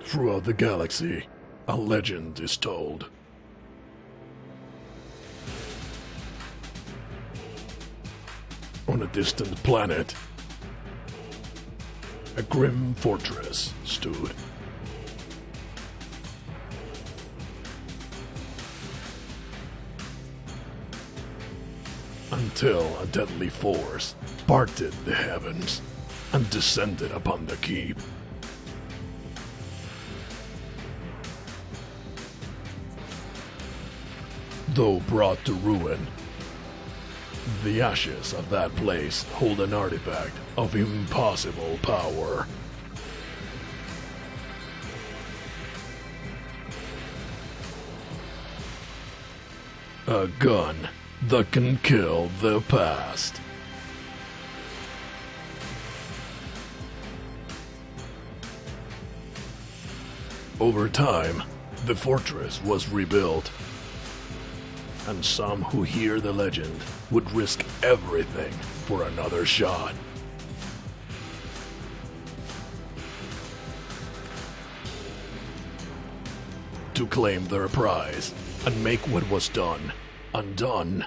Throughout the galaxy, a legend is told. On a distant planet, a grim fortress stood. Until a deadly force parted the heavens and descended upon the keep. Though brought to ruin, the ashes of that place hold an artifact of impossible power. A gun that can kill the past. Over time, the fortress was rebuilt, and some who hear the legend would risk everything for another shot. To claim their prize and make what was done undone,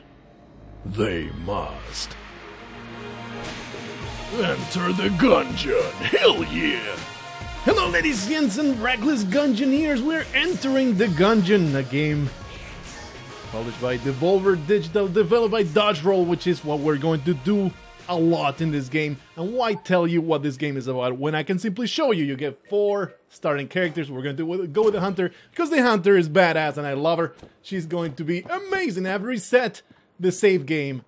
they must. Enter the Gungeon, hell yeah! Hello ladies and reckless Gungeoneers, we're entering the Gungeon, a game published by Devolver Digital, developed by Dodge Roll, which is what we're going to do a lot in this game. And why tell you what this game is about when I can simply show you? You get 4 starting characters. We're going to go with the Hunter, because the Hunter is badass and I love her. She's going to be amazing. I've reset the save game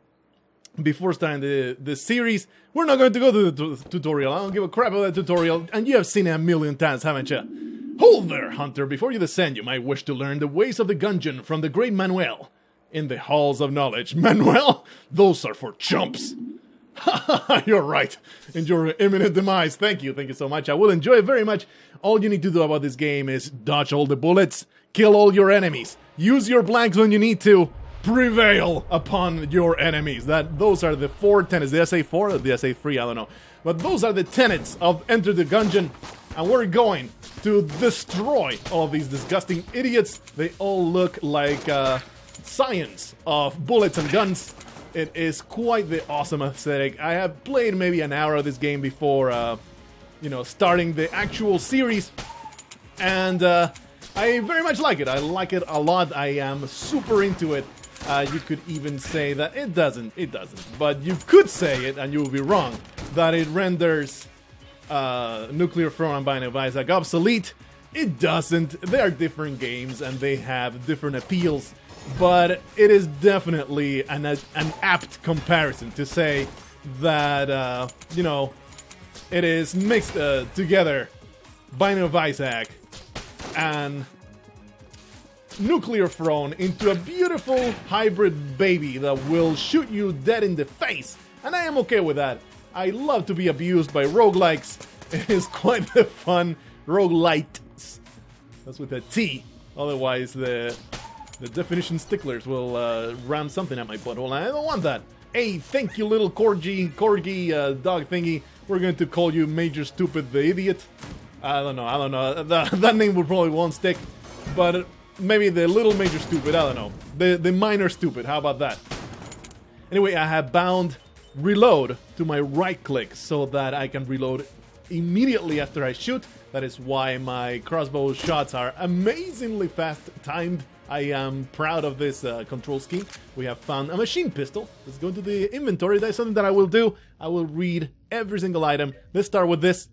before starting the series. We're not going to go to the tutorial. I don't give a crap about that tutorial, and you have seen it a million times, haven't you? Hold there, Hunter. Before you descend, you might wish to learn the ways of the Gungeon from the great Manuel in the halls of knowledge. Manuel? Those are for chumps. You're right. Enjoy Imminent Demise. Thank you so much. I will enjoy it very much. All you need to do about this game is dodge all the bullets, kill all your enemies, use your blanks when you need to, prevail upon your enemies. Those are the 4 tenets. Did I say 4 or did I say 3? I don't know. But those are the tenets of Enter the Gungeon. And we're going to destroy all these disgusting idiots. They all look like science of bullets and guns. It is quite the awesome aesthetic. I have played maybe an hour of this game before, starting the actual series. And I very much like it. I like it a lot. I am super into it. You could even say that it doesn't. But you could say it, and you will be wrong, that it renders Nuclear Throne and Binding of Isaac obsolete. It doesn't. They are different games, and they have different appeals. But it is definitely an apt comparison to say that, it is mixed together Binding of Isaac and Nuclear Throne into a beautiful hybrid baby that will shoot you dead in the face. And I am okay with that. I love to be abused by roguelikes. It is quite the fun. Roguelites. That's with a T. Otherwise, the definition sticklers will ram something at my butthole. I don't want that. Hey, thank you, little corgi dog thingy. We're going to call you Major Stupid the Idiot. I don't know. That name will probably won't stick. But maybe the little Major Stupid, I don't know. The minor Stupid, how about that? Anyway, I have bound reload to my right click so that I can reload immediately after I shoot. That is why my crossbow shots are amazingly fast timed. I am proud of this control scheme. We have found a machine pistol. Let's go to the inventory. That's something that I will do. I will read every single item. Let's start with this.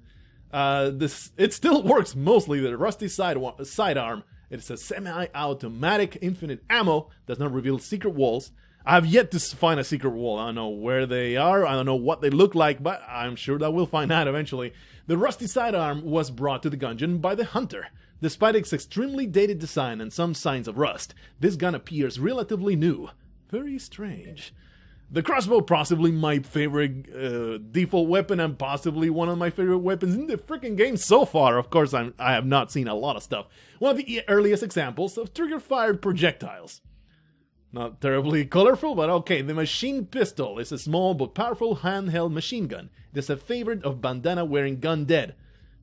It still works mostly. The rusty sidearm. It's a semi-automatic, infinite ammo. Does not reveal secret walls. I have yet to find a secret wall. I don't know where they are. I don't know what they look like, but I'm sure that we'll find out eventually. The rusty sidearm was brought to the Gungeon by the Hunter. Despite its extremely dated design and some signs of rust, this gun appears relatively new. Very strange. The crossbow, possibly my favorite default weapon and possibly one of my favorite weapons in the freaking game so far. Of course, I have not seen a lot of stuff. One of the earliest examples of trigger-fired projectiles. Not terribly colorful, but okay. The machine pistol is a small but powerful handheld machine gun. It is a favorite of bandana-wearing gun dead.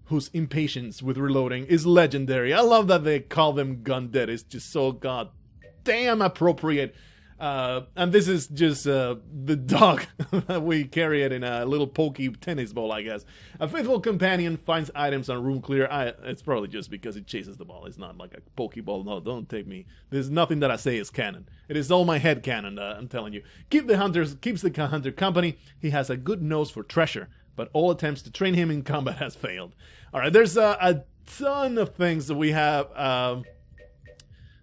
whose impatience with reloading is legendary. I love that they call them gun dead. It's just so goddamn appropriate. And this is just the dog. We carry it in a little pokey tennis ball, I guess. A faithful companion finds items on room clear. It's probably just because it chases the ball. It's not like a pokeball. No, don't take me. There's nothing that I say is canon. It is all my head canon, I'm telling you. Keeps the hunter company. He has a good nose for treasure, but all attempts to train him in combat has failed. All right, there's a ton of things that we have.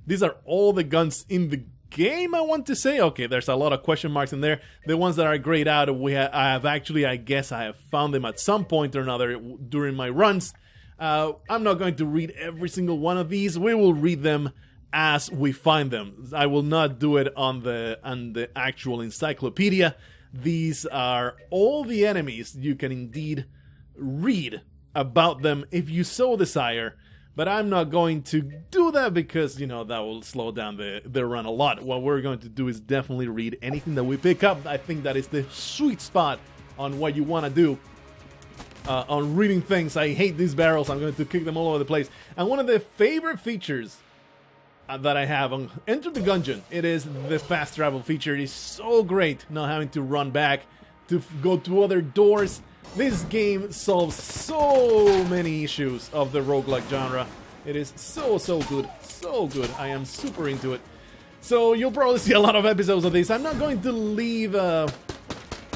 These are all the guns in the game, I want to say. Okay, there's a lot of question marks in there. The ones that are grayed out, I guess I have found them at some point or another during my runs. I'm not going to read every single one of these. We will read them as we find them. I will not do it on the actual encyclopedia. These are all the enemies. You can indeed read about them if you so desire. But I'm not going to do that because, that will slow down the run a lot. What we're going to do is definitely read anything that we pick up. I think that is the sweet spot on what you want to do. On reading things. I hate these barrels. I'm going to kick them all over the place. And one of the favorite features that I have on Enter the Gungeon, it is the fast travel feature. It is so great not having to run back to go to other doors. This game solves so many issues of the roguelike genre. It is so good, so good. I am super into it. So you'll probably see a lot of episodes of this. I'm not going to leave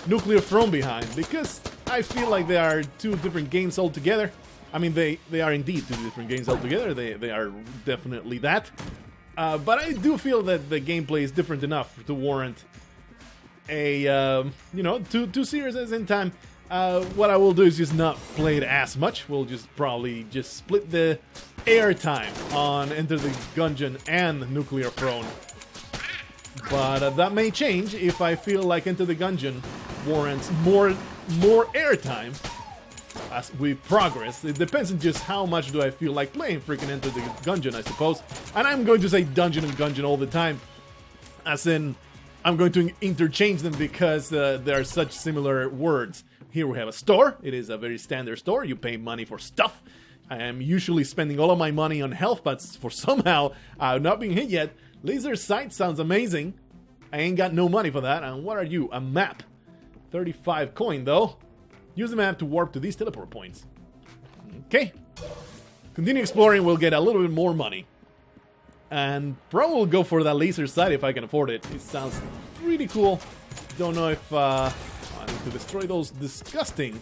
Nuclear Throne behind because I feel like they are two different games altogether. I mean, they are indeed two different games altogether. They are definitely that. But I do feel that the gameplay is different enough to warrant a two series at the same time. What I will do is just not play it as much. We'll probably split the airtime on Enter the Gungeon and Nuclear Throne. But that may change if I feel like Enter the Gungeon warrants more airtime as we progress. It depends on just how much do I feel like playing freaking Enter the Gungeon, I suppose. And I'm going to say Dungeon and Gungeon all the time, as in I'm going to interchange them because they are such similar words. Here we have a store. It is a very standard store. You pay money for stuff. I am usually spending all of my money on health, but for somehow I've not been hit yet. Laser sight sounds amazing. I ain't got no money for that. And what are you? A map. 35 coin though. Use the map to warp to these teleport points. Okay. Continue exploring. We'll get a little bit more money. And probably will go for that laser sight if I can afford it. It sounds pretty cool. Don't know if I need to destroy those disgusting.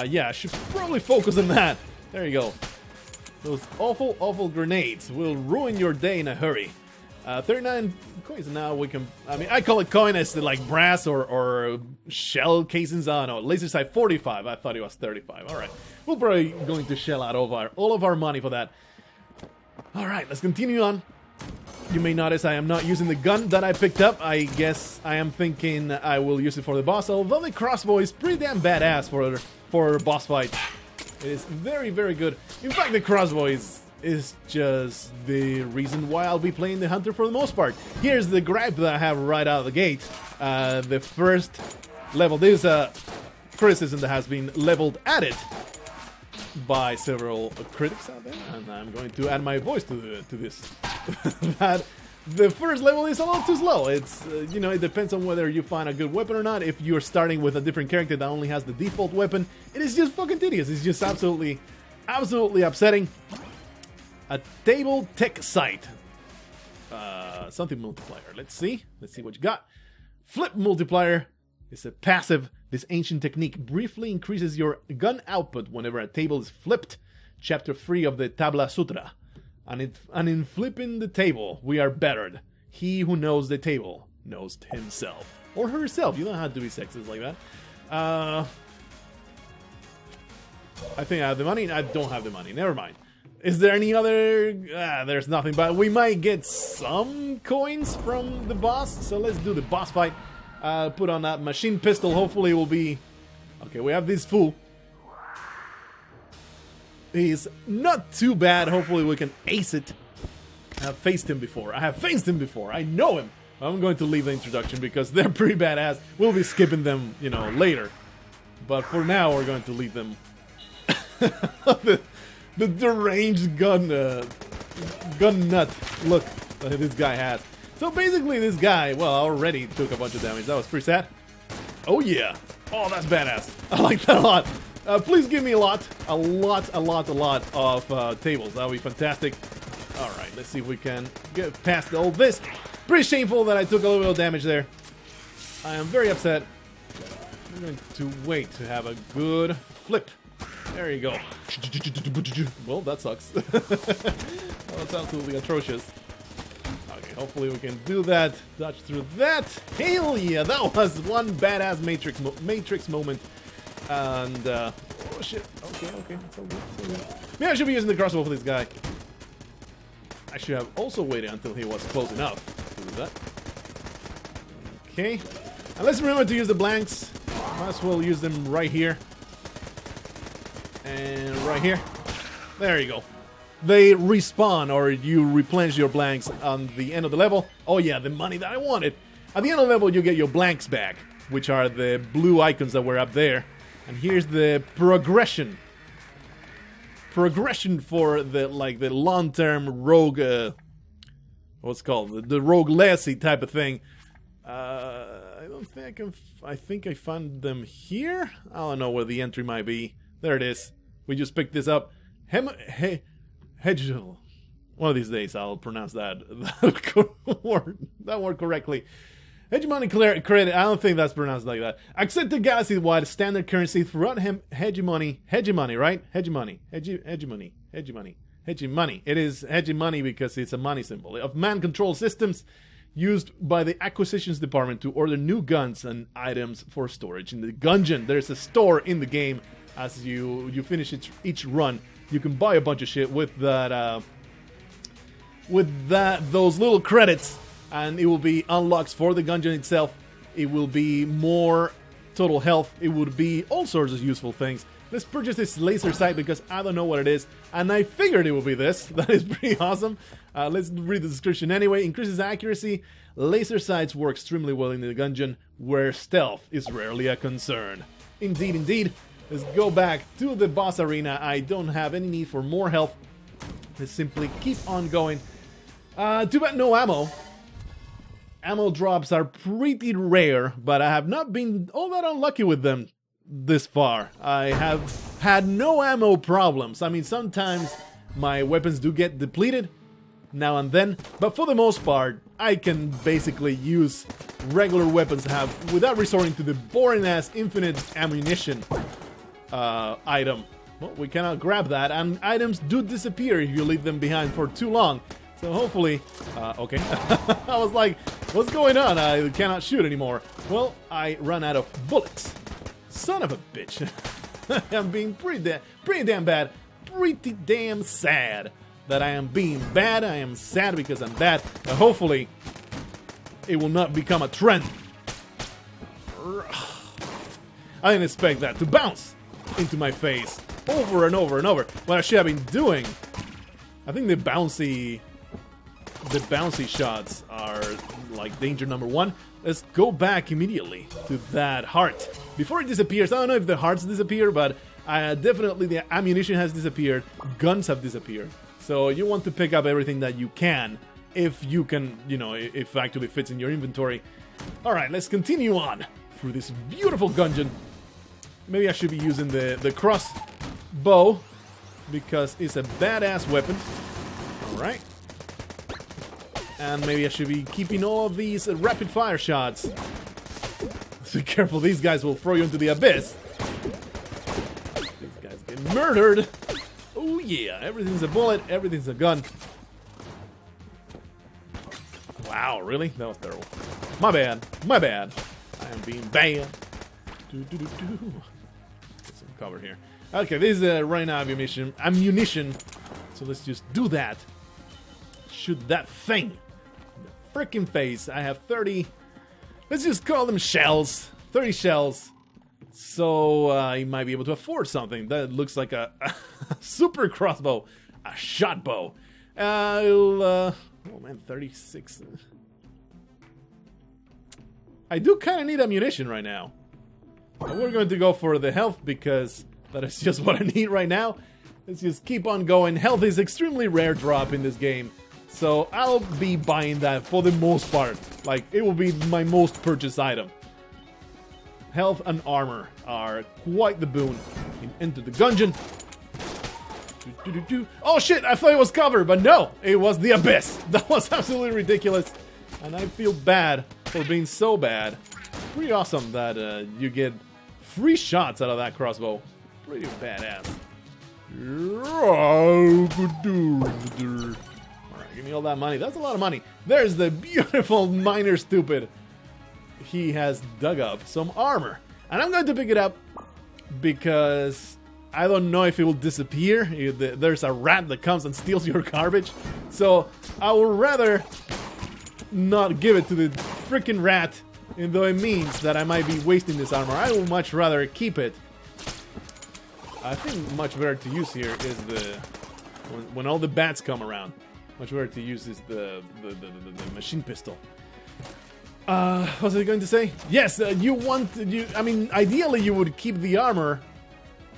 Yeah, I should probably focus on that. There you go. Those awful grenades will ruin your day in a hurry. 39 coins. Now we can. I mean, I call it coin as like brass or shell casings. Oh no, laser sight 45. I thought it was 35. All right, we're probably going to shell out all of our money for that. All right, let's continue on. You may notice I am not using the gun that I picked up. I guess I am thinking I will use it for the boss. Although the crossbow is pretty damn badass for boss fight. It is very good. In fact, the crossbow is just the reason why I'll be playing the hunter for the most part. Here's the gripe that I have right out of the gate. The first level. There's a criticism that has been leveled at it by several critics out there, and I'm going to add my voice to this. That the first level is a little too slow. It's it depends on whether you find a good weapon or not. If you're starting with a different character that only has the default weapon, it is just fucking tedious. It's just absolutely upsetting. A table tech site. Something multiplier. Let's see what you got. Flip multiplier is a passive. This ancient technique briefly increases your gun output whenever a table is flipped. Chapter 3 of the Tabla Sutra. And in flipping the table, we are bettered. He who knows the table knows himself. Or herself. You don't have to be sexist like that. I think I have the money. I don't have the money. Never mind. Is there any other... there's nothing. But we might get some coins from the boss. So let's do the boss fight. Put on that machine pistol. Hopefully it will be... Okay, we have this fool. He's not too bad. Hopefully we can ace it. I have faced him before. I know him. I'm going to leave the introduction because they're pretty badass. We'll be skipping them, later. But for now, we're going to leave them the deranged gun nut look that this guy has. So basically this guy, well, already took a bunch of damage. That was pretty sad. Oh yeah. Oh, that's badass. I like that a lot. Please give me a lot of tables. That would be fantastic. Alright, let's see if we can get past all this. Pretty shameful that I took a little bit of damage there. I am very upset. I'm going to wait to have a good flip. There you go. Well, that sucks. That's absolutely atrocious. Okay, hopefully we can do that. Dodge through that. Hell yeah, that was one badass Matrix moment. And, oh shit. Okay, it's all good, it's all good. Maybe I should be using the crossbow for this guy. I should have also waited until he was close enough to do that. Okay. And let's remember to use the blanks. Might as well use them right here. And right here. There you go. They respawn, or you replenish your blanks on the end of the level. Oh yeah, the money that I wanted. At the end of the level, you get your blanks back, which are the blue icons that were up there. And here's the progression. Progression for the long-term rogue, what's it called? The rogue legacy type of thing. I don't think I can. I think I found them here. I don't know where the entry might be. There it is. We just picked this up. Hedgel. One of these days I'll pronounce that word correctly. Hegemony credit. I don't think that's pronounced like that. Accepted galaxy-wide standard currency throughout hegemony, right? Hegemony. It is hegemony because it's a money symbol. Of man-controlled systems used by the acquisitions department to order new guns and items for storage. In the Gungeon, there's a store in the game. As you finish each run, you can buy a bunch of shit with that those little credits. And it will be unlocks for the Gungeon itself. It will be more total health. It would be all sorts of useful things. Let's purchase this laser sight because I don't know what it is. And I figured it would be this. That is pretty awesome. Let's read the description anyway. Increases accuracy. Laser sights work extremely well in the Gungeon, where stealth is rarely a concern. Indeed, indeed. Let's go back to the boss arena. I don't have any need for more health. Let's simply keep on going. Too bad no ammo. Ammo drops are pretty rare, but I have not been all that unlucky with them this far. I have had no ammo problems. I mean, sometimes my weapons do get depleted now and then, but for the most part, I can basically use regular weapons without resorting to the boring-ass infinite ammunition item. Well, we cannot grab that, and items do disappear if you leave them behind for too long. So hopefully, okay. I was like, what's going on? I cannot shoot anymore. Well, I run out of bullets. Son of a bitch. I'm being pretty damn bad. Pretty damn sad that I am being bad. I am sad because I'm bad. But hopefully, it will not become a trend. I didn't expect that to bounce into my face over and over and over. What I should have been doing, I think the bouncy shots are like danger number one. Let's go back immediately to that heart before it disappears. I don't know if the hearts disappear, but definitely the ammunition has disappeared. Guns have disappeared. So you want to pick up everything that you can, if you can, if it actually fits in your inventory. All right, let's continue on through this beautiful Gungeon. Maybe I should be using the crossbow because it's a badass weapon. All right. And maybe I should be keeping all of these rapid fire shots. Be careful, these guys will throw you into the abyss. These guys get murdered. Oh yeah, everything's a bullet, everything's a gun. Wow, really? That was terrible. My bad. I am being bad. Get some cover here. Okay, this is running out of ammunition. So let's just do that. Shoot that thing. Freaking face. I have 30. Let's just call them shells. 30 shells. So I might be able to afford something that looks like a super crossbow, a shot bow. Oh man, 36. I do kind of need ammunition right now. And we're going to go for the health because That is just what I need right now. Let's just keep on going. Health is extremely rare drop in this game. So I'll be buying that for the most part. Like, it will be my most purchased item. Health and armor are quite the boon. Enter the Gungeon. Oh shit, I thought it was cover, but no, it was the abyss. That was absolutely ridiculous. And I feel bad for being so bad. Pretty awesome that you get free shots out of that crossbow. Pretty badass. Alright, give me all that money. That's a lot of money. There's the beautiful miner stupid. He has dug up some armor. And I'm going to pick it up because I don't know if it will disappear. There's a rat that comes and steals your garbage. So I would rather not give it to the freaking rat, even though it means that I might be wasting this armor. I would much rather keep it. I think much better to use here is when all the bats come around. Much better to use is the machine pistol. What was I going to say? Yes, I mean, ideally you would keep the armor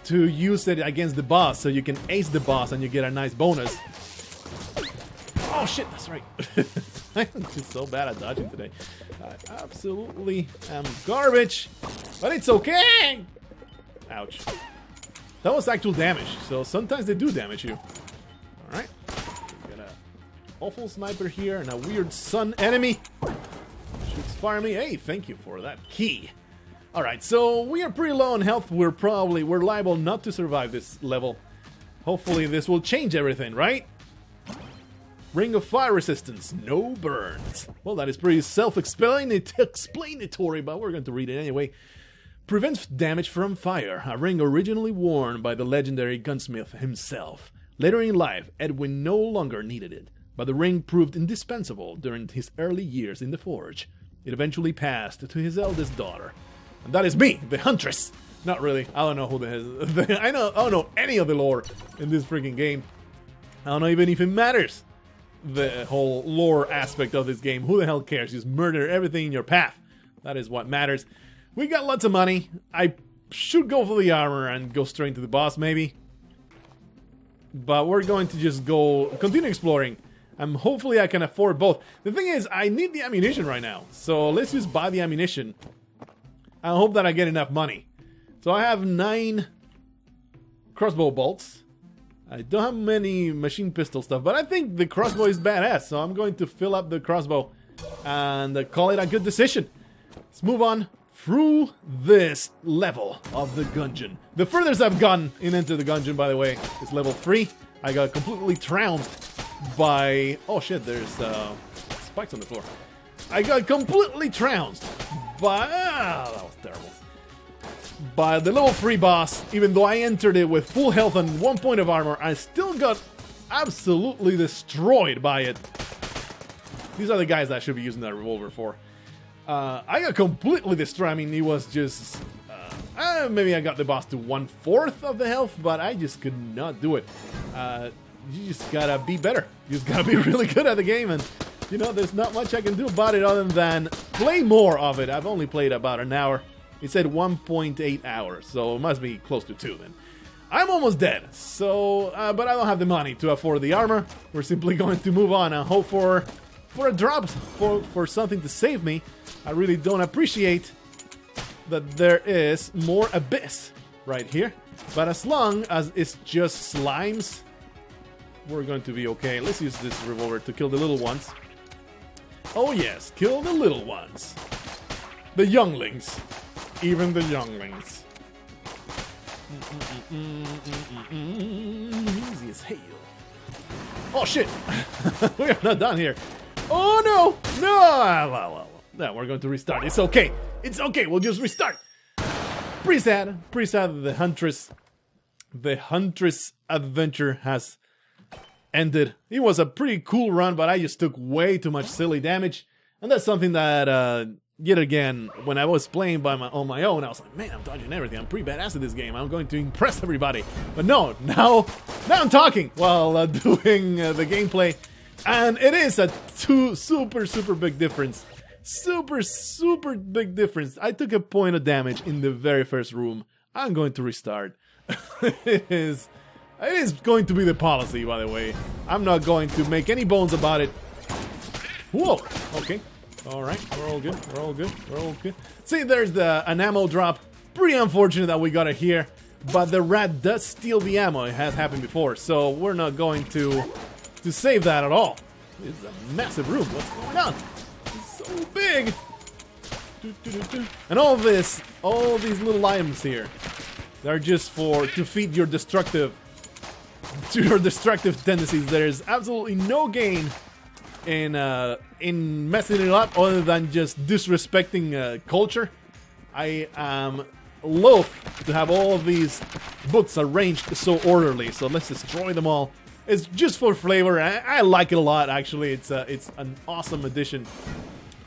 to use it against the boss, so you can ace the boss and you get a nice bonus. Oh shit, that's right. I'm just so bad at dodging today. I absolutely am garbage, but it's okay. Ouch. That was actual damage, so sometimes they do damage you. Alright. We got an awful sniper here and a weird sun enemy. Shoots fire me. Hey, thank you for that key. Alright, so we are pretty low on health. We're liable not to survive this level. Hopefully this will change everything, right? Ring of fire resistance, no burns. Well, that is pretty self-explanatory, but we're going to read it anyway. Prevents damage from fire, a ring originally worn by the legendary gunsmith himself. Later in life, Edwin no longer needed it, but the ring proved indispensable during his early years in the forge. It eventually passed to his eldest daughter. And that is me, the Huntress. Not really. I don't know who the hell is. I don't know any of the lore in this freaking game. I don't know even if it matters. The whole lore aspect of this game. Who the hell cares? Just murder everything in your path. That is what matters. We got lots of money. I should go for the armor and go straight into the boss, maybe. But we're going to just continue exploring. Hopefully I can afford both. The thing is, I need the ammunition right now. So let's just buy the ammunition. I hope that I get enough money. So I have 9 crossbow bolts. I don't have many machine pistol stuff, but I think the crossbow is badass. So I'm going to fill up the crossbow and call it a good decision. Let's move on through this level of the Gungeon. The furthest I've gone into the Gungeon, by the way, is level 3. I got completely trounced by... Oh shit, there's spikes on the floor. I got completely trounced by... that was terrible. By the level 3 boss. Even though I entered it with full health and 1 point of armor, I still got absolutely destroyed by it. These are the guys that I should be using that revolver for. I got completely destroyed. I mean, it was just... maybe I got the boss to 1/4 of the health, but I just could not do it. You just gotta be better. You just gotta be really good at the game, and you know, there's not much I can do about it other than play more of it. I've only played about an hour. It said 1.8 hours, so it must be close to 2 then. I'm almost dead, so but I don't have the money to afford the armor. We're simply going to move on and hope for a drop, for something to save me. I really don't appreciate that there is more abyss right here, but as long as it's just slimes, we're going to be okay. Let's use this revolver to kill the little ones. Oh yes, kill the little ones. The younglings. Even the younglings. Easy as hell. Oh shit! We are not done here. Oh no! No! Well. No, we're going to restart. It's okay. It's okay. We'll just restart. Pretty sad. Pretty sad that the Huntress adventure has ended. It was a pretty cool run, but I just took way too much silly damage. And that's something that, yet again, when I was playing on my own, I was like, man, I'm dodging everything. I'm pretty badass at this game. I'm going to impress everybody. But no, now I'm talking while doing the gameplay. And it is a super big difference. Super big difference. I took a point of damage in the very first room I'm going to restart. It is going to be the policy, by the way. I'm not going to make any bones about it. Whoa, okay. Alright, we're all good, we're all good, we're all good. See, there's an ammo drop. Pretty unfortunate that we got it here. But the rat does steal the ammo. It has happened before, so we're not going to save that at all. It's a massive room. What's going on? It's so big. And all these little items here, they're just to feed your destructive tendencies. There's absolutely no gain in messing it up other than just disrespecting culture. I am loath to have all of these books arranged so orderly, so let's destroy them all. It's just for flavor. I like it a lot, actually. It's an awesome addition.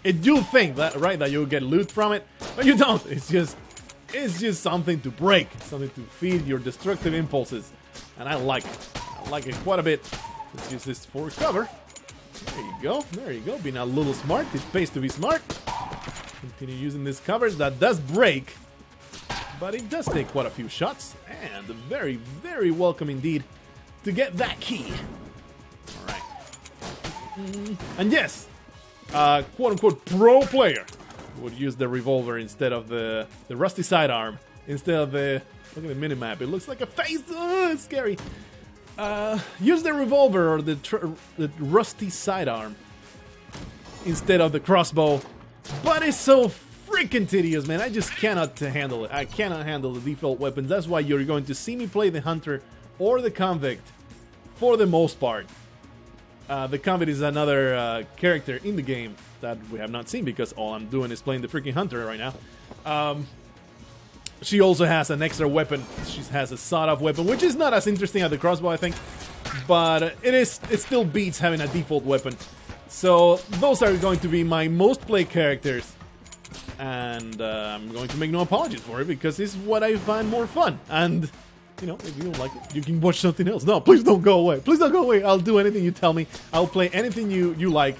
You think that, right, that you'll get loot from it, but you don't. It's just something to break, something to feed your destructive impulses, and I like it. I like it quite a bit. Let's use this for cover. There you go. There you go. Being a little smart. It pays to be smart. Continue using this cover. That does break, but it does take quite a few shots, and very, very welcome indeed to get that key. Alright. And yes, quote-unquote pro player would use the revolver instead of the rusty sidearm, instead of the... Look at the minimap, it looks like a face! Oh, it's scary! Use the revolver or the rusty sidearm instead of the crossbow, but it's so freaking tedious, man. I just cannot handle it. I cannot handle the default weapons. That's why you're going to see me play the Hunter or the Convict for the most part. The Convict is another character in the game that we have not seen because all I'm doing is playing the freaking Hunter right now. She also has an extra weapon. She has a sawed-off weapon, which is not as interesting as the crossbow, I think. But it still beats having a default weapon. So those are going to be my most played characters. And I'm going to make no apologies for it because it's what I find more fun. And, you know, if you don't like it, you can watch something else. No, please don't go away. Please don't go away. I'll do anything you tell me. I'll play anything you like.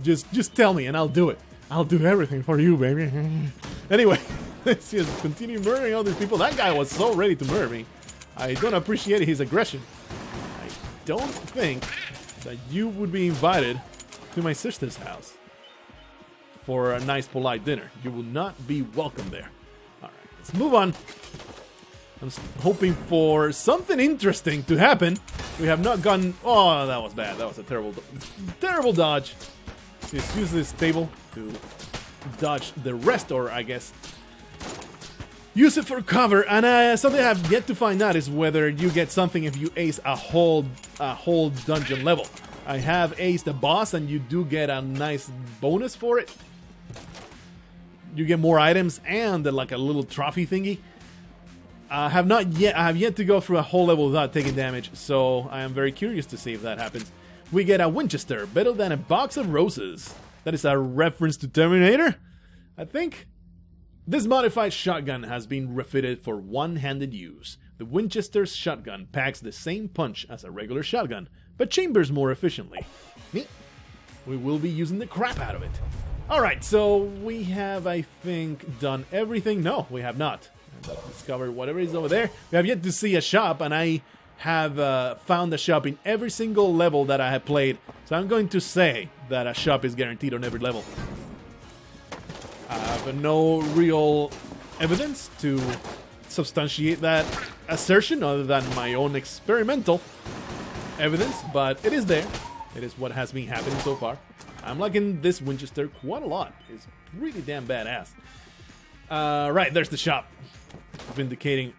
Just tell me and I'll do it. I'll do everything for you, baby. Anyway, let's just continue murdering all these people. That guy was so ready to murder me. I don't appreciate his aggression. I don't think that you would be invited to my sister's house for a nice, polite dinner. You will not be welcome there. Alright, let's move on. I'm hoping for something interesting to happen. We have not gotten... Oh, that was bad. That was a terrible dodge. Let's use this table to dodge the rest, or I guess use it for cover. And something I have yet to find out is whether you get something if you ace a whole dungeon level. I have aced a boss, and you do get a nice bonus for it. You get more items and like a little trophy thingy. I have yet to go through a whole level without taking damage, so I am very curious to see if that happens. We get a Winchester, better than a box of roses. That is a reference to Terminator, I think. This modified shotgun has been refitted for one-handed use. The Winchester's shotgun packs the same punch as a regular shotgun, but chambers more efficiently. Neat. We will be using the crap out of it. Alright, so we have, I think, done everything. No, we have not. I've discovered whatever is over there. We have yet to see a shop, and I have found a shop in every single level that I have played. So I'm going to say that a shop is guaranteed on every level. I have no real evidence to substantiate that assertion other than my own experimental evidence, but it is there. It is what has been happening so far. I'm liking this Winchester quite a lot. It's really damn badass. Right, there's the shop. Vindicating.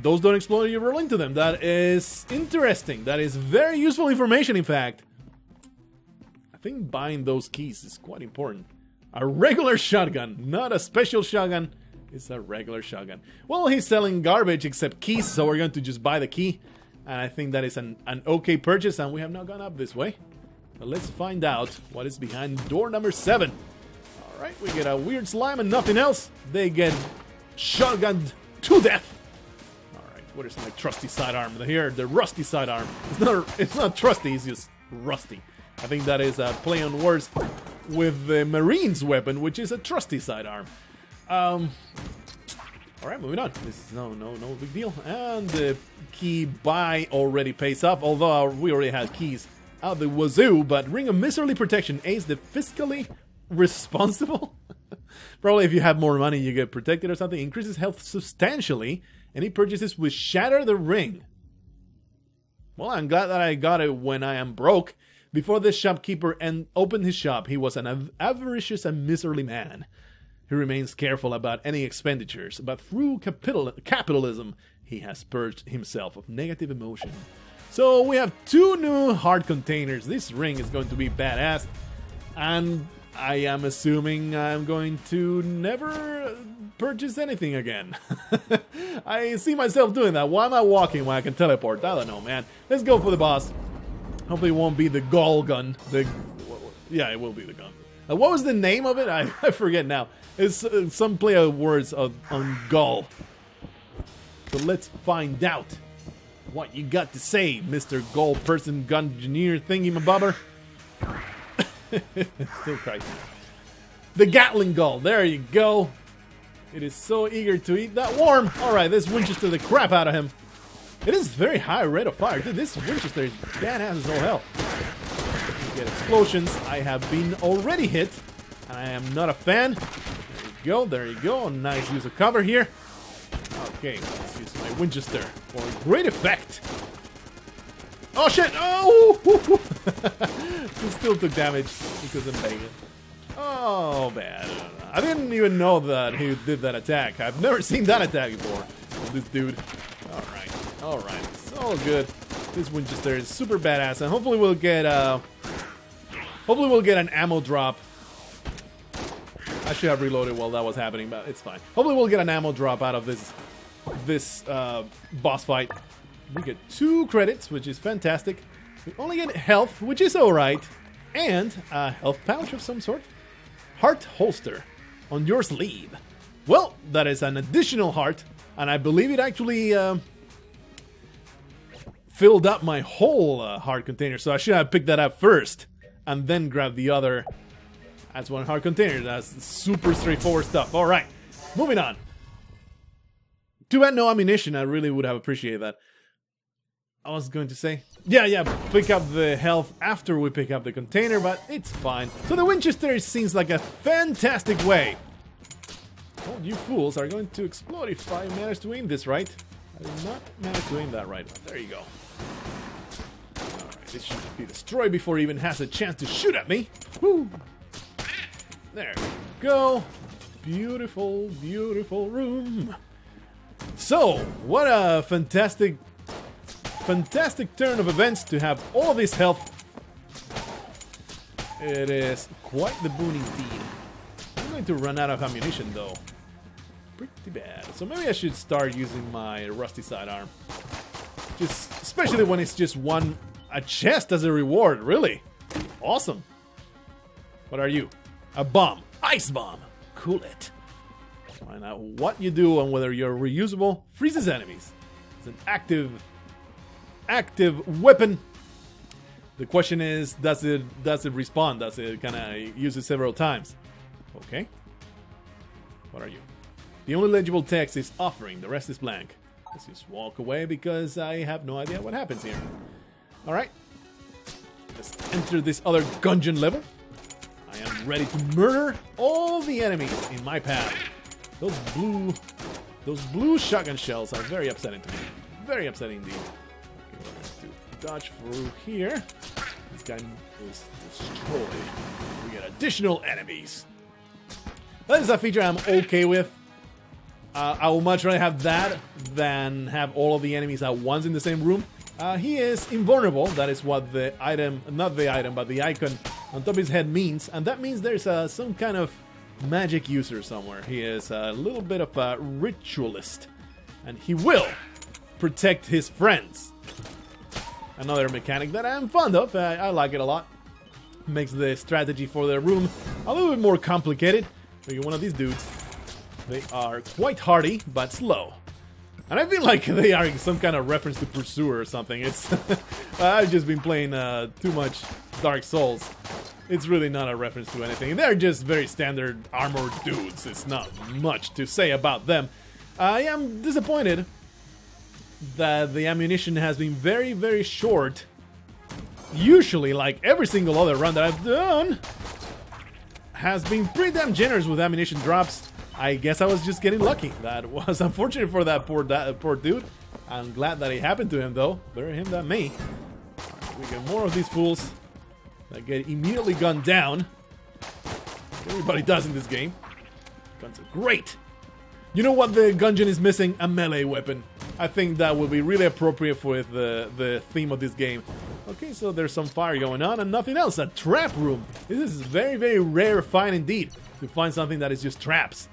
Those don't explode, you roll into them. That is interesting. That is very useful information, in fact. I think buying those keys is quite important. A regular shotgun, not a special shotgun. It's a regular shotgun. Well, he's selling garbage except keys, so we're going to just buy the key. And I think that is an okay purchase, and we have not gone up this way. But let's find out what is behind door number 7. Alright, we get a weird slime and nothing else. They get shotgunned to death. Alright, what is my trusty sidearm? Here, the rusty sidearm. It's not trusty, it's just rusty. I think that is a play on words with the Marine's weapon, which is a trusty sidearm. Alright, moving on. This is no big deal. And the key buy already pays off, although we already had keys out the wazoo. But Ring of Miserly Protection aids the fiscally responsible. Probably if you have more money, you get protected or something. Increases health substantially. Any purchases with Shatter the Ring. Well, I'm glad that I got it when I am broke. Before this shopkeeper opened his shop, he was an avaricious and miserly man. He remains careful about any expenditures, but through capitalism, he has purged himself of negative emotion. So we have 2 new heart containers. This ring is going to be badass, and I am assuming I'm going to never purchase anything again. I see myself doing that. Why am I walking when I can teleport? I don't know, man. Let's go for the boss. Hopefully it won't be the Gungeon. Yeah, it will be the gun. What was the name of it? I forget now. It's some play of words on Gull. So let's find out what you got to say, Mr. Gull Person Gungeoneer thingy-mabobber. Still crazy. The Gatling Gull. There you go. It is so eager to eat that worm. Alright, this Winchester the crap out of him. It is very high rate of fire. Dude, this Winchester is badass as all hell. You get explosions. I have been already hit, and I am not a fan. There you go. Nice use of cover here. Okay, let's use my Winchester for great effect. Oh shit! Oh! He still took damage because I'm banging. Oh, bad. I didn't even know that he did that attack. I've never seen that attack before. This dude. Alright. It's all good. This Winchester is super badass, and hopefully we'll get an ammo drop. I should have reloaded while that was happening, but it's fine. Hopefully we'll get an ammo drop out of this boss fight. We get 2 credits, which is fantastic. We only get health, which is alright, and a health pouch of some sort. Heart holster on your sleeve. Well, that is an additional heart, and I believe it actually filled up my whole heart container, so I should have picked that up first and then grabbed the other. That's 1 heart container. That's super straightforward stuff. Alright, moving on. Too bad no ammunition. I really would have appreciated that. I was going to say, yeah, pick up the health after we pick up the container, but it's fine. So the Winchester seems like a fantastic way. Oh, you fools are going to explode if I manage to aim this right. I did not manage to aim that right. There you go. Alright, this should be destroyed before he even has a chance to shoot at me. Woo! There we go. Beautiful, beautiful room. So, what a fantastic turn of events to have all this health. It is quite the boon indeed. I'm going to run out of ammunition though. Pretty bad. So maybe I should start using my rusty sidearm. Especially when it's just a chest as a reward, really. Awesome. What are you? A bomb. Ice bomb. Cool it. Find out what you do and whether you're reusable. Freezes enemies. It's an active weapon. The question is, does it respawn? Does it kind of use it several times? Okay. What are you? The only legible text is offering. The rest is blank. Let's just walk away because I have no idea what happens here. Alright. Let's enter this other Gungeon level. I am ready to murder all the enemies in my path. Those blue shotgun shells are very upsetting to me. Very upsetting indeed. Okay, we're going to dodge through here. This guy is destroyed. We get additional enemies. That is a feature I'm okay with. I would much rather have that than have all of the enemies at once in the same room. He is invulnerable. That is what the item, not the item, but the icon on top of his head means. And that means there's some kind of magic user somewhere. He is a little bit of a ritualist. And he will protect his friends. Another mechanic that I'm fond of. I like it a lot. Makes the strategy for the room a little bit more complicated. Look at one of these dudes. They are quite hardy, but slow. And I feel like they are some kind of reference to Pursuer or something. It's I've just been playing too much Dark Souls. It's really not a reference to anything. They're just very standard armored dudes. It's not much to say about them. I am disappointed that the ammunition has been very, very short. Usually, like every single other run that I've done, has been pretty damn generous with ammunition drops. I guess I was just getting lucky. That was unfortunate for that poor dude. I'm glad that it happened to him, though. Better him than me. Right, we get more of these fools that get immediately gunned down. Everybody does in this game. Guns are great. You know what the Gungeon is missing? A melee weapon. I think that would be really appropriate for the theme of this game. Okay, so there's some fire going on and nothing else. A trap room. This is very, very rare find indeed to find something that is just traps.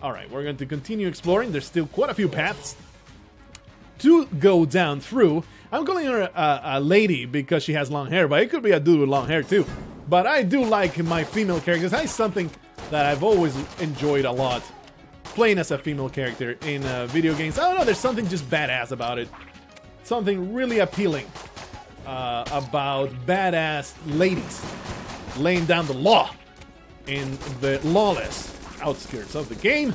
Alright, we're going to continue exploring. There's still quite a few paths to go down through. I'm calling her a lady because she has long hair, but it could be a dude with long hair too. But I do like my female characters. That's something that I've always enjoyed a lot. Playing as a female character in video games. I don't know, there's something just badass about it. Something really appealing about badass ladies laying down the law in the lawless outskirts of the game,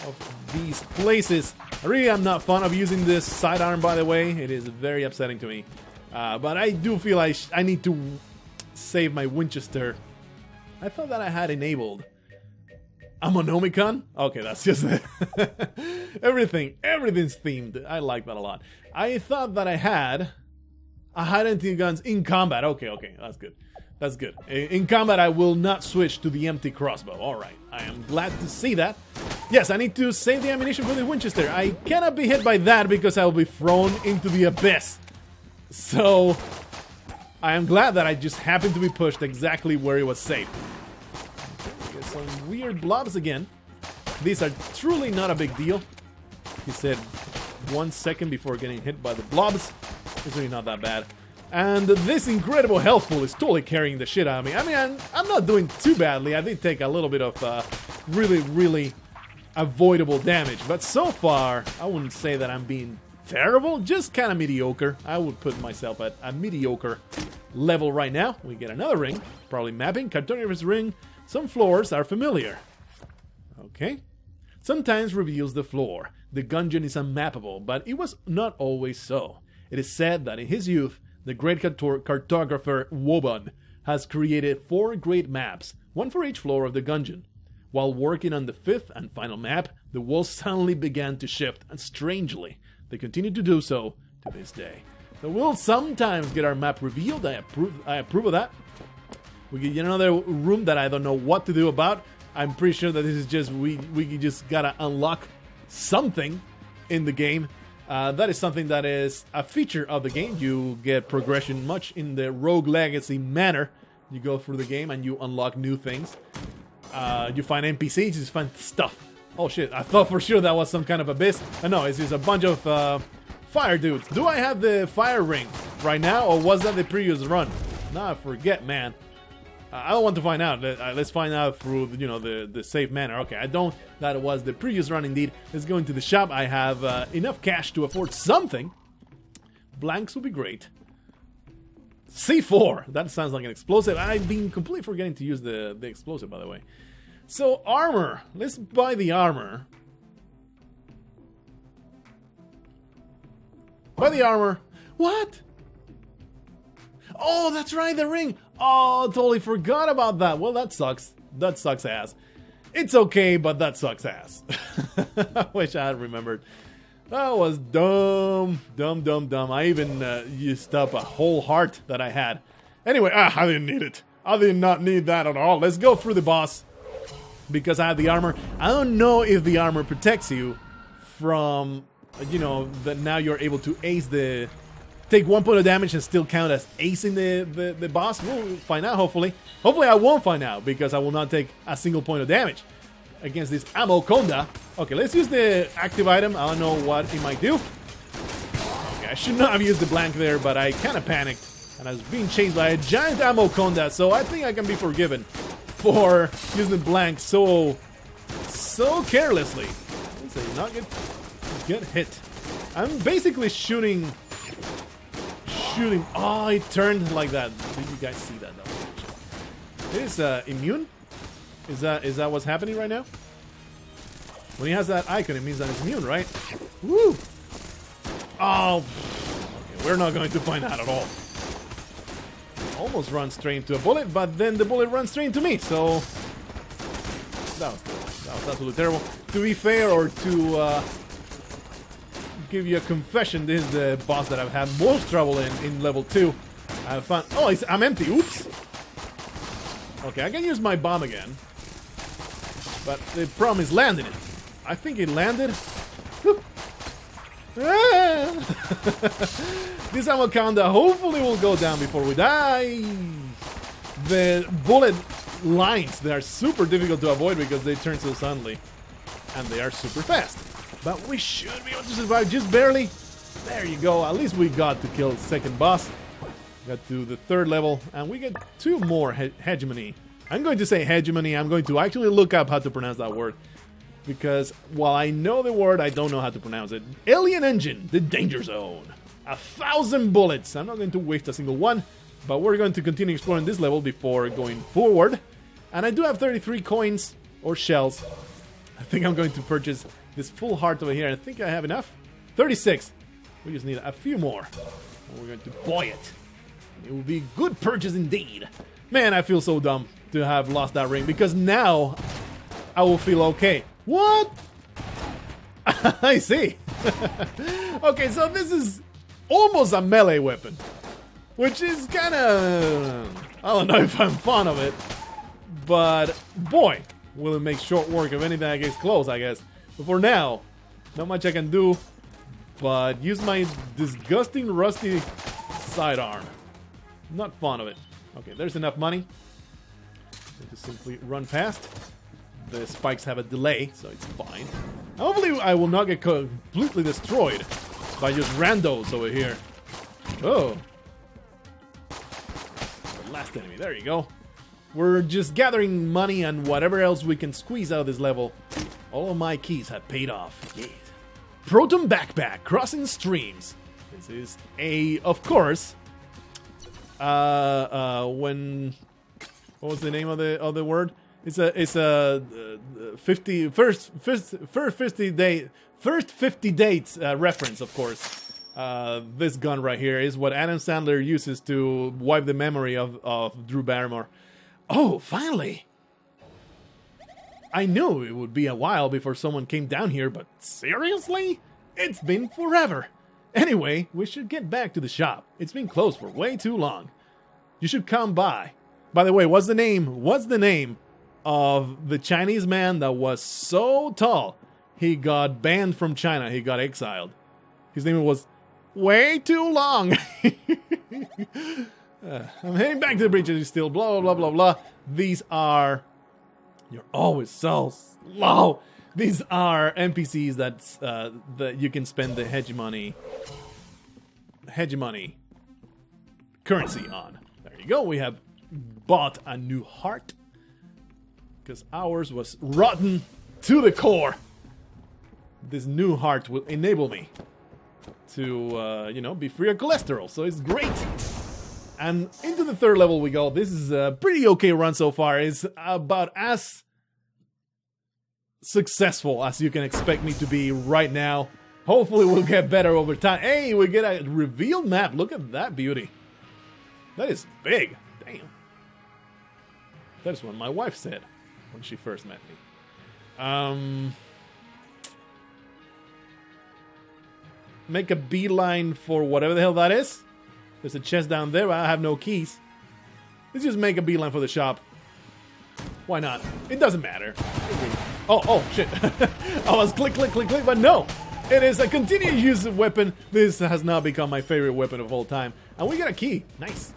of these places. I really am not fond of using this sidearm, by the way. It is very upsetting to me. But I do feel I need to save my Winchester. I thought that I had enabled a Monomicon? Okay, that's just it. Everything's themed. I like that a lot. I thought that I had empty guns in combat. Okay, that's good. That's good. In combat, I will not switch to the empty crossbow. Alright, I am glad to see that. Yes, I need to save the ammunition for the Winchester. I cannot be hit by that because I will be thrown into the abyss. So, I am glad that I just happened to be pushed exactly where it was safe. Okay, get some weird blobs again. These are truly not a big deal. He said 1 second before getting hit by the blobs. It's really not that bad. And this incredible health pool is totally carrying the shit out of me. I mean, I'm not doing too badly. I did take a little bit of really, really avoidable damage. But so far, I wouldn't say that I'm being terrible. Just kind of mediocre. I would put myself at a mediocre level right now. We get another ring. Probably mapping. Cartographer's ring. Some floors are familiar. Okay. Sometimes reveals the floor. The Gungeon is unmappable, but it was not always so. It is said that in his youth, the great cartographer Wobun has created 4 great maps, one for each floor of the Gungeon. While working on the 5th and final map, the walls suddenly began to shift, and strangely, they continue to do so to this day. So we'll sometimes get our map revealed. I approve of that. We get another room that I don't know what to do about. I'm pretty sure that this is just we just gotta unlock something in the game. That is something that is a feature of the game. You get progression much in the Rogue Legacy manner. You go through the game and you unlock new things. You find NPCs, you just find stuff. Oh shit, I thought for sure that was some kind of abyss. No, it's just a bunch of fire dudes. Do I have the fire ring right now, or was that the previous run? Nah, I forget, man. I don't want to find out. Let's find out through, the safe manner. Okay, I don't. That was the previous run indeed. Let's go into the shop. I have enough cash to afford something. Blanks would be great. C4. That sounds like an explosive. I've been completely forgetting to use the explosive, by the way. So, armor. Let's buy the armor. Buy the armor. What? Oh, that's right, the ring. Oh, totally forgot about that. Well, that sucks. That sucks ass. It's okay, but that sucks ass. I wish I had remembered. That was dumb. I even used up a whole heart that I had. Anyway, I didn't need it. I did not need that at all. Let's go through the boss. Because I have the armor. I don't know if the armor protects you from, that now you're able to ace the... Take 1 point of damage and still count as acing the boss. We'll find out, hopefully. Hopefully I won't find out, because I will not take a single point of damage against this Ammo Conda. Okay, let's use the active item. I don't know what it might do. Okay, I should not have used the blank there, but I kind of panicked. And I was being chased by a giant Ammo Conda, so I think I can be forgiven for using the blank so carelessly. Let's say not get hit. I'm basically shooting... Oh, it turned like that. Did you guys see that? It is immune? Is that what's happening right now? When he has that icon, it means that he's immune, right? Woo! Oh, okay, we're not going to find out at all. Almost run straight into a bullet, but then the bullet runs straight into me, so... That was absolutely terrible. To be fair, or to give you a confession, this is the boss that I've had most trouble in level 2. I've found... Oh, I'm empty. Oops. Okay, I can use my bomb again. But the problem is landing it. I think it landed. This ammo counter hopefully will go down before we die. The bullet lines, they are super difficult to avoid because they turn so suddenly. And they are super fast. But we should be able to survive just barely. There you go. At least we got to kill the second boss. Got to the 3rd level. And we get 2 more hegemony. I'm going to say hegemony. I'm going to actually look up how to pronounce that word. Because while I know the word, I don't know how to pronounce it. Alien Engine, the Danger Zone. 1,000 bullets. I'm not going to waste a single one. But we're going to continue exploring this level before going forward. And I do have 33 coins or shells. I think I'm going to purchase this full heart over here. I think I have enough. 36. We just need a few more. And we're going to buy it. It will be a good purchase indeed. Man, I feel so dumb to have lost that ring. Because now I will feel okay. What? I see. Okay, so this is almost a melee weapon. Which is kind of... I don't know if I'm fond of it. But, boy, will it make short work of anything that gets close, I guess. But for now, not much I can do. But use my disgusting rusty sidearm. Not fond of it. Okay, there's enough money. To simply run past. The spikes have a delay, so it's fine. Hopefully I will not get completely destroyed by just randos over here. Oh. The last enemy, there you go. We're just gathering money and whatever else we can squeeze out of this level. All of my keys have paid off. Yes. Proton Backpack, Crossing Streams. This is a, of course, when... What was the name of the word? It's a first 50 dates reference, of course. This gun right here is what Adam Sandler uses to wipe the memory of Drew Barrymore. Oh, finally! I knew it would be a while before someone came down here, but seriously? It's been forever. Anyway, we should get back to the shop. It's been closed for way too long. You should come by. By the way, what's the name of the Chinese man that was so tall he got banned from China? He got exiled. His name was way too long. I'm heading back to the bridge still. Blah, blah, blah, blah, blah. These are... You're always so slow. These are NPCs that you can spend the hegemony currency on. There you go. We have bought a new heart because ours was rotten to the core. This new heart will enable me to be free of cholesterol, so it's great. And into the 3rd level we go. This is a pretty okay run so far. It's about as successful as you can expect me to be right now. Hopefully we'll get better over time. Hey, we get a revealed map. Look at that beauty. That is big. Damn. That is what my wife said when she first met me. Make a beeline for whatever the hell that is. There's a chest down there, but I have no keys. Let's just make a beeline for the shop. Why not? It doesn't matter. Oh, shit. I was click, but no. It is a continued use of weapon. This has now become my favorite weapon of all time. And we got a key. Nice.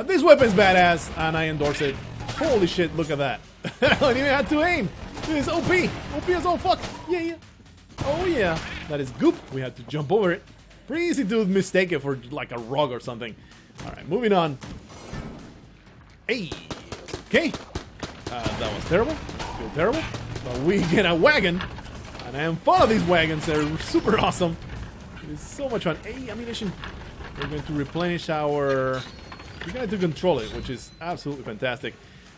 This weapon's badass, and I endorse it. Holy shit, look at that. I don't even have to aim. This is OP. OP as all fuck. Yeah. Oh, yeah. That is goop. We had to jump over it. Pretty easy to mistake it for like a rug or something. Alright, moving on. Hey. Okay. That was terrible. Feel terrible. But we get a wagon. And I am fond of these wagons. They're super awesome. It's so much fun. Hey, ammunition. We're going to replenish our... We're going to control it, which is absolutely fantastic.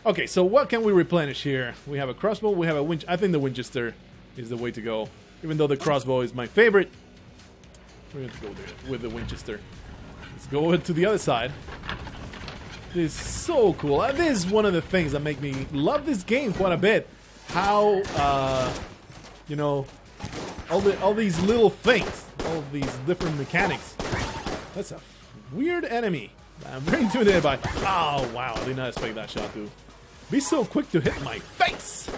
Okay, so what can we replenish here? We have a crossbow. We have a winch. I think the Winchester is the way to go. Even though the crossbow is my favorite, we're going to go there with the Winchester. Let's go to the other side. This is so cool. This is one of the things that make me love this game quite a bit. How, you know, all these little things, all these different mechanics. That's a weird enemy. I'm very intimidated by. Oh, wow. I did not expect that shot to be so quick to hit my face.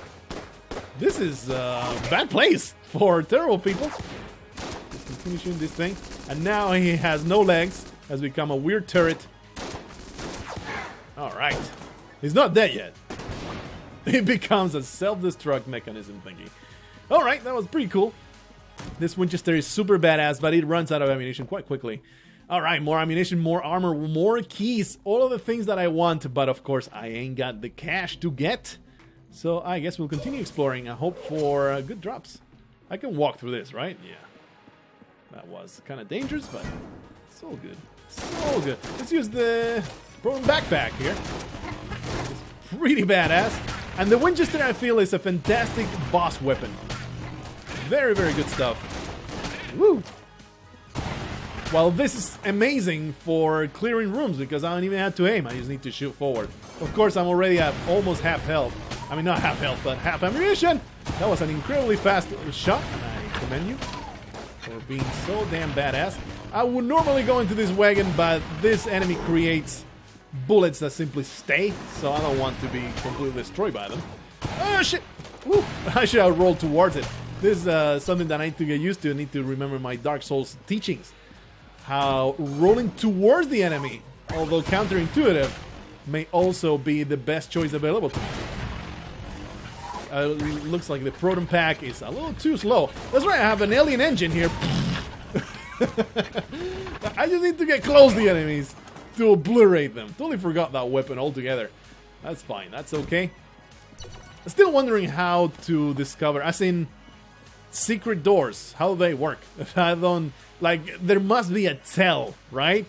This is a bad place for terrible people. Just continue shooting this thing. And now he has no legs. Has become a weird turret. Alright. He's not dead yet. He becomes a self-destruct mechanism thingy. Alright, that was pretty cool. This Winchester is super badass, but it runs out of ammunition quite quickly. Alright, more ammunition, more armor, more keys. All of the things that I want, but of course I ain't got the cash to get. So I guess we'll continue exploring. I hope for good drops. I can walk through this, right? Yeah. That was kind of dangerous, but so good. So good. Let's use the Proton backpack here. It's pretty badass. And the Winchester, I feel, is a fantastic boss weapon. Very, very good stuff. Woo! Well, this is amazing for clearing rooms because I don't even have to aim. I just need to shoot forward. Of course, I'm already at almost half health. I mean, not half health, but half ammunition. That was an incredibly fast shot, and I commend you for being so damn badass. I would normally go into this wagon, but this enemy creates bullets that simply stay, so I don't want to be completely destroyed by them. Oh, shit! Woo. I should have rolled towards it. This is something that I need to get used to. I need to remember my Dark Souls teachings. How rolling towards the enemy, although counterintuitive, may also be the best choice available to me. Looks like the Proton Pack is a little too slow. That's right, I have an alien engine here. I just need to get close to the enemies to obliterate them. Totally forgot that weapon altogether. That's fine, that's okay. I'm still wondering how to discover, as in secret doors, how they work. I don't, like, there must be a tell, right?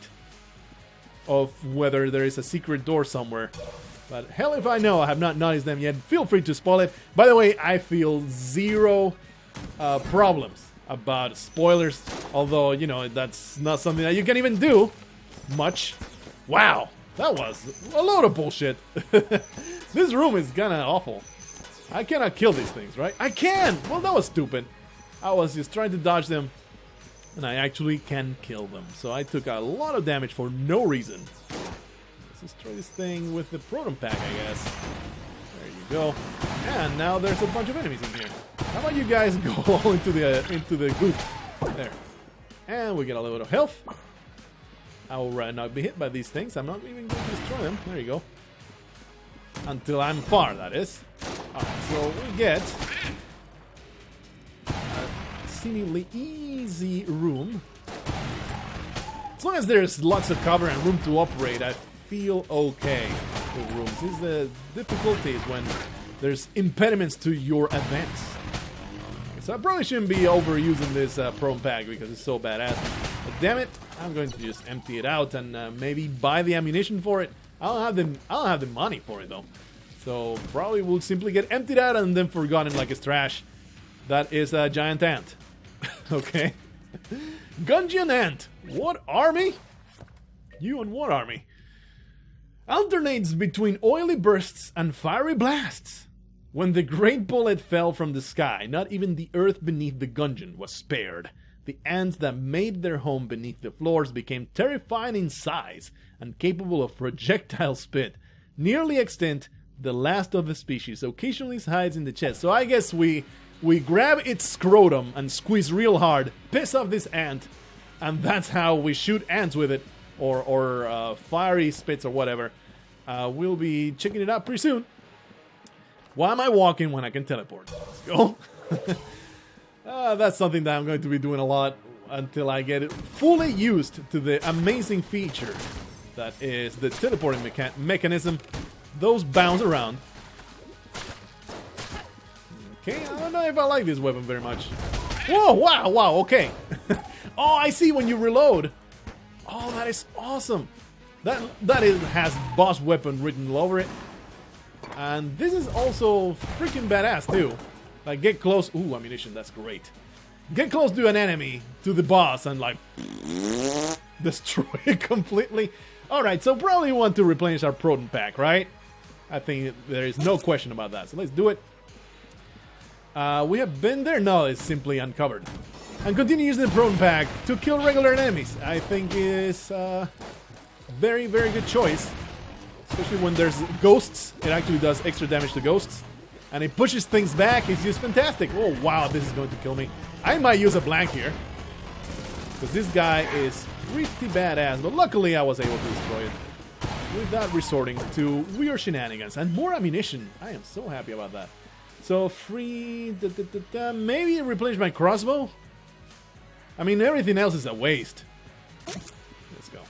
Of whether there is a secret door somewhere. But hell if I know, I have not noticed them yet. Feel free to spoil it. By the way, I feel zero problems about spoilers. Although, you know, that's not something that you can even do much. Wow, that was a load of bullshit. This room is kinda awful. I cannot kill these things, right? I can! Well, that was stupid. I was just trying to dodge them. And I actually can kill them. So I took a lot of damage for no reason. Let's destroy this thing with the Proton Pack, I guess. There you go. And now there's a bunch of enemies in here. How about you guys go all into the goop? There. And we get a little bit of health. I will not be hit by these things. I'm not even going to destroy them. There you go. Until I'm far, that is. Alright, so we get a seemingly easy room. As long as there's lots of cover and room to operate, I feel okay with rooms. The difficulty is when there's impediments to your advance. So I probably shouldn't be overusing this Proton Pack because it's so badass. But damn it, I'm going to just empty it out and maybe buy the ammunition for it. I don't have the money for it though. So probably will simply get emptied out and then forgotten like it's trash. That is a giant ant. Okay. Gungeon ant. What army? You and what army? Alternates between oily bursts and fiery blasts. When the great bullet fell from the sky, not even the earth beneath the Gungeon was spared. The ants that made their home beneath the floors became terrifying in size and capable of projectile spit. Nearly extinct, the last of the species occasionally hides in the chest. So I guess we grab its scrotum and squeeze real hard, piss off this ant, and that's how we shoot ants with it, or fiery spits or whatever. We'll be checking it out pretty soon. Why am I walking when I can teleport? Let's go. That's something that I'm going to be doing a lot until I get it fully used to the amazing feature that is the teleporting mechanism. Those bounce around. Okay, I don't know if I like this weapon very much. Whoa, wow, okay. Oh, I see when you reload. Oh, that is awesome. That has boss weapon written all over it. And this is also freaking badass too. Like, get close. Ooh, ammunition, that's great. Get close to an enemy, to the boss, and like destroy it completely. Alright, so probably want to replenish our proton pack, right? I think there is no question about that. So let's do it. We have been there? No, it's simply uncovered. And continue using the proton pack to kill regular enemies. I think is a very, very good choice. Especially when there's ghosts. It actually does extra damage to ghosts. And it pushes things back. It's just fantastic. Oh, wow, this is going to kill me. I might use a blank here. Because this guy is pretty badass. But luckily, I was able to destroy it without resorting to weird shenanigans. And more ammunition. I am so happy about that. So, free... maybe replenish my crossbow? I mean, everything else is a waste. Let's go.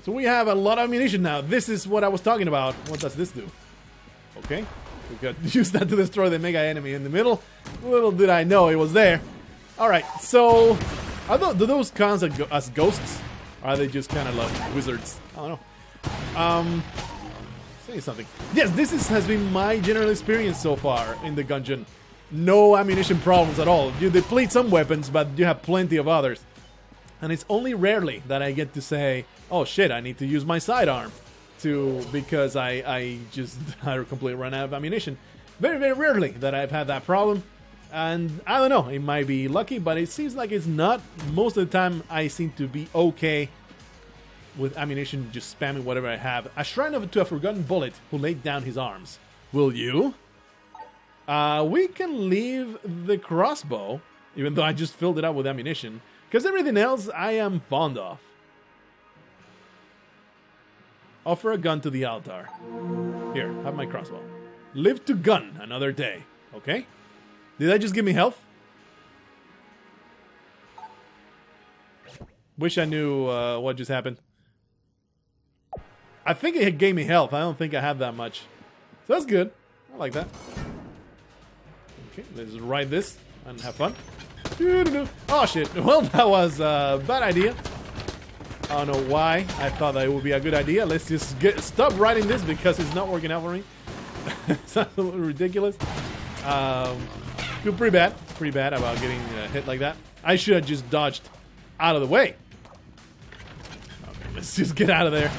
So we have a lot of ammunition now. This is what I was talking about. What does this do? Okay. We could use that to destroy the mega enemy in the middle. Little did I know it was there. Alright, so... do those count as ghosts? Or are they just kind of like wizards? I don't know. Say something. Yes, this has been my general experience so far in the Gungeon. No ammunition problems at all. You deplete some weapons, but you have plenty of others. And it's only rarely that I get to say, oh shit, I need to use my sidearm because I completely run out of ammunition. Very, very rarely that I've had that problem. And I don't know, it might be lucky, but it seems like it's not. Most of the time I seem to be okay with ammunition, just spamming whatever I have. A shrine to a forgotten bullet who laid down his arms. Will you? We can leave the crossbow, even though I just filled it up with ammunition, because everything else I am fond of. Offer a gun to the altar. Here, have my crossbow. Live to gun another day. Okay? Did that just give me health? Wish I knew what just happened. I think it gave me health. I don't think I have that much. So that's good. I like that. Okay, let's ride this and have fun. Oh shit. Well, that was a bad idea. I don't know why I thought that it would be a good idea. Let's just stop riding this because it's not working out for me. It's absolutely ridiculous. Feel pretty bad about getting hit like that. I should have just dodged out of the way. Okay, let's just get out of there.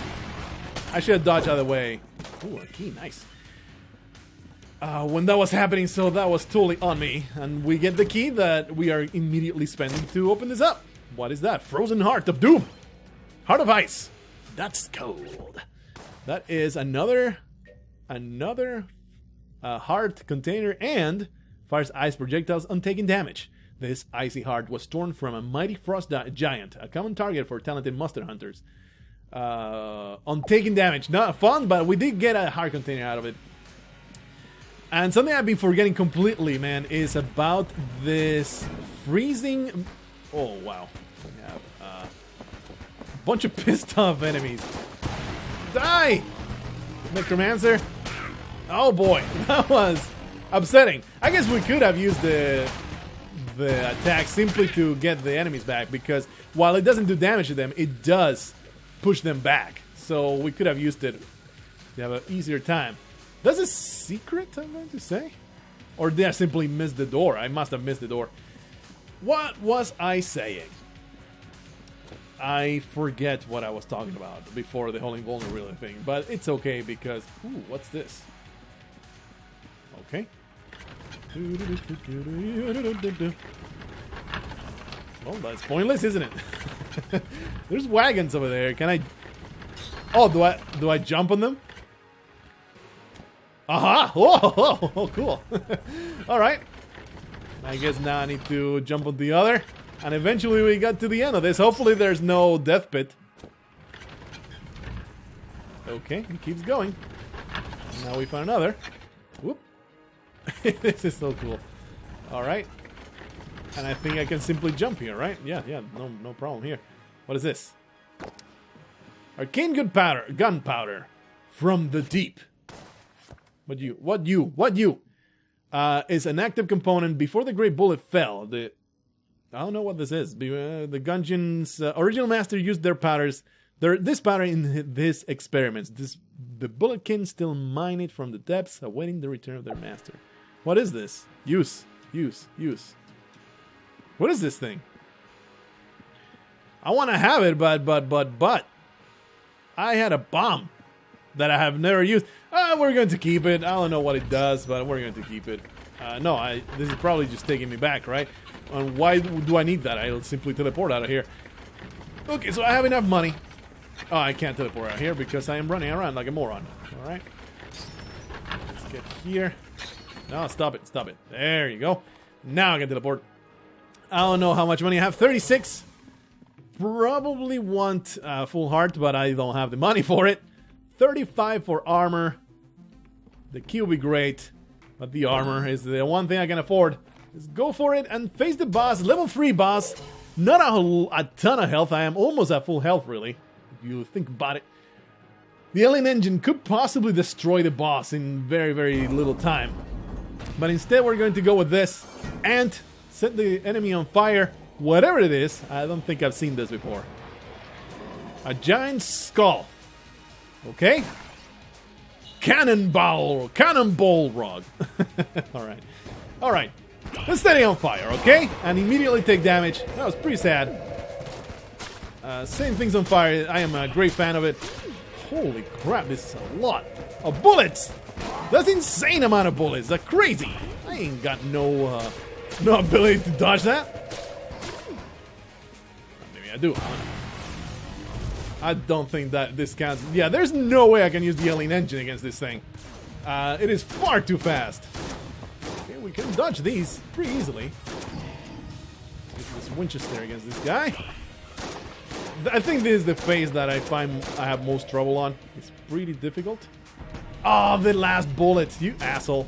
I should have dodged out of the way. Ooh, a key, nice. When that was happening, so that was totally on me. And we get the key that we are immediately spending to open this up. What is that? Frozen Heart of Doom. Heart of Ice. That's cold. That is another heart container and fires ice projectiles on taking damage. This icy heart was torn from a mighty frost giant, a common target for talented monster hunters. On taking damage. Not fun, but we did get a heart container out of it. And something I've been forgetting completely, man, is about this freezing... Oh, wow. We have a bunch of pissed off enemies. Die! Necromancer. Oh boy, that was upsetting. I guess we could have used the attack simply to get the enemies back, because while it doesn't do damage to them, it does push them back. So we could have used it to have an easier time. That's a secret, I'm going to say? Or did I simply miss the door? I must have missed the door. What was I saying? I forget what I was talking about before the whole invulnerability thing, but it's okay because... Ooh, what's this? Okay. Well, that's pointless, isn't it? There's wagons over there. Can I... Oh, do I jump on them? Aha! Oh, cool. Alright. I guess now I need to jump on the other. And eventually we got to the end of this. Hopefully there's no death pit. Okay, it keeps going. Now we found another. Whoop. This is so cool. Alright. And I think I can simply jump here, right? Yeah, no problem here. What is this? Arcane gunpowder from the deep. What you? Is an active component before the great bullet fell. I don't know what this is. The Gungeon's original master used their powders. This powder in his experiments. The bulletkin still mine it from the depths, awaiting the return of their master. What is this? Use. What is this thing? I want to have it, but I had a bomb that I have never used. We're going to keep it. I don't know what it does, but we're going to keep it. This is probably just taking me back, right? And why do I need that? I'll simply teleport out of here. Okay, so I have enough money. Oh, I can't teleport out here because I am running around like a moron. Alright. Let's get here. No, stop it. There you go. Now I can teleport. I don't know how much money I have. 36. Probably want full heart, but I don't have the money for it. 35 for armor. The key will be great, but the armor is the one thing I can afford. Let's go for it and face the boss. Level 3 boss. Not a ton of health. I am almost at full health, really, if you think about it. The alien engine could possibly destroy the boss in very, very little time. But instead, we're going to go with this and set the enemy on fire. Whatever it is, I don't think I've seen this before. A giant skull. Okay. Cannonball rod. Alright. Let's set it on fire, okay? And immediately take damage. That was pretty sad. Same thing's on fire. I am a great fan of it. Holy crap, this is a lot of bullets. That's insane amount of bullets. That's crazy. I ain't got no ability to dodge that. Maybe I do. I don't think that this counts. Yeah, there's no way I can use the alien engine against this thing. It is far too fast. Okay, we can dodge these pretty easily. Use this Winchester against this guy. I think this is the phase that I find I have most trouble on. It's pretty difficult. Oh, the last bullet, you asshole.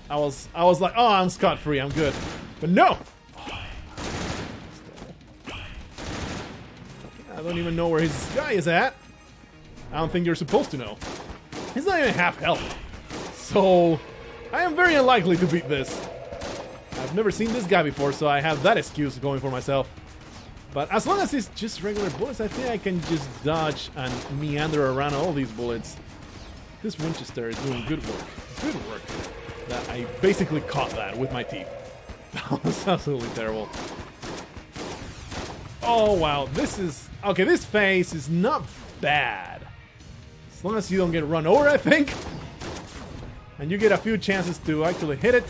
I was like, oh, I'm scot-free, I'm good. But no! I don't even know where his guy is at. I don't think you're supposed to know. He's not even half health. So, I am very unlikely to beat this. I've never seen this guy before, so I have that excuse going for myself. But as long as it's just regular bullets, I think I can just dodge and meander around all these bullets. This Winchester is doing good work. Good work. That I basically caught that with my teeth. That was absolutely terrible. Oh, wow. This is... Okay, this phase is not bad. As long as you don't get run over, I think. And you get a few chances to actually hit it.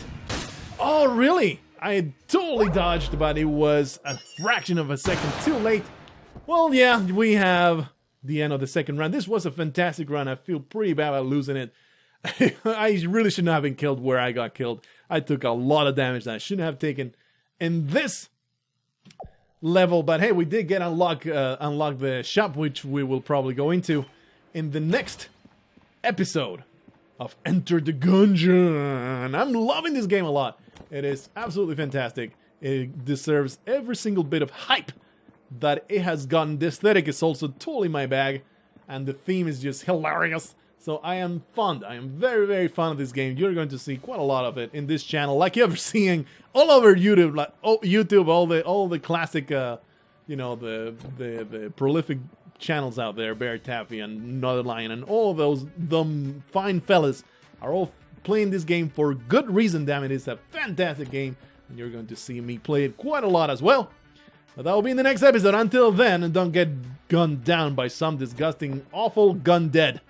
Oh, really? I totally dodged, but it was a fraction of a second too late. Well, yeah, we have the end of the second round. This was a fantastic run. I feel pretty bad about losing it. I really should not have been killed where I got killed. I took a lot of damage that I shouldn't have taken in this level. But hey, we did get unlock the shop, which we will probably go into in the next episode of Enter the Gungeon. I'm loving this game a lot. It is absolutely fantastic. It deserves every single bit of hype that it has gotten. The aesthetic is also totally my bag, and the theme is just hilarious. So I am fond. I am very, very fond of this game. You're going to see quite a lot of it in this channel, like you're seeing all over YouTube, like YouTube, all the classic, you know, the prolific channels out there, Bear Taffy and Another Lion, and all of those dumb fine fellas are all playing this game for good reason. Damn it, it's a fantastic game, and you're going to see me play it quite a lot as well. But that will be in the next episode. Until then, don't get gunned down by some disgusting, awful gun dead.